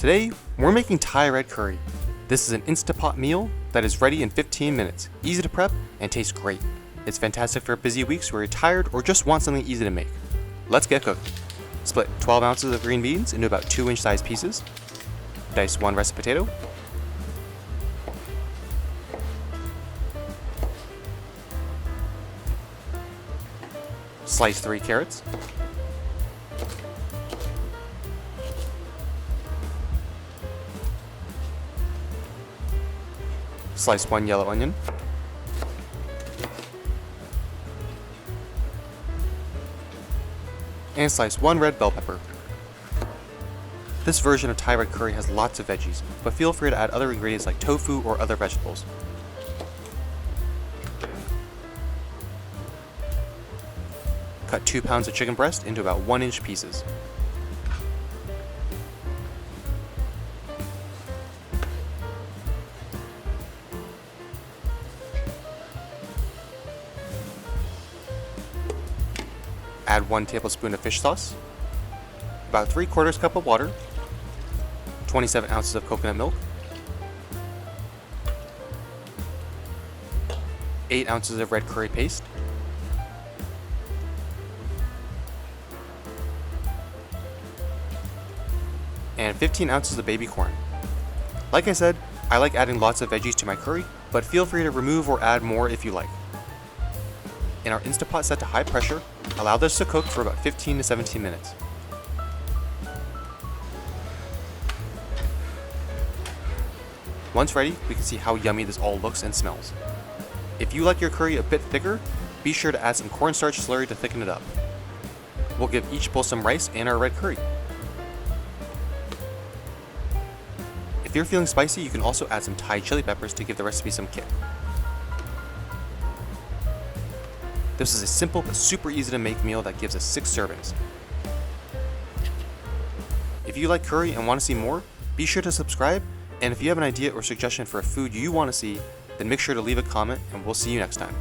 Today, we're making Thai red curry. This is an InstantPot meal that is ready in 15 minutes, easy to prep, and tastes great. It's fantastic for busy weeks where you're tired or just want something easy to make. Let's get cooking. Split 12 ounces of green beans into about 2-inch sized pieces. Dice 1 russet potato. Slice 3 carrots. Slice 1 yellow onion. And slice 1 red bell pepper. This version of Thai red curry has lots of veggies, but feel free to add other ingredients like tofu or other vegetables. Cut 2 pounds of chicken breast into about 1-inch pieces. Add 1 tablespoon of fish sauce, about 3/4 cup of water, 27 ounces of coconut milk, 8 ounces of red curry paste, and 15 ounces of baby corn. Like I said, I like adding lots of veggies to my curry, but feel free to remove or add more if you like. In our InstantPot set to high pressure, allow this to cook for about 15 to 17 minutes. Once ready, we can see how yummy this all looks and smells. If you like your curry a bit thicker, be sure to add some cornstarch slurry to thicken it up. We'll give each bowl some rice and our red curry. If you're feeling spicy, you can also add some Thai chili peppers to give the recipe some kick. This is a simple but super easy to make meal that gives us 6 servings. If you like curry and want to see more, be sure to subscribe, and if you have an idea or suggestion for a food you want to see, then make sure to leave a comment and we'll see you next time.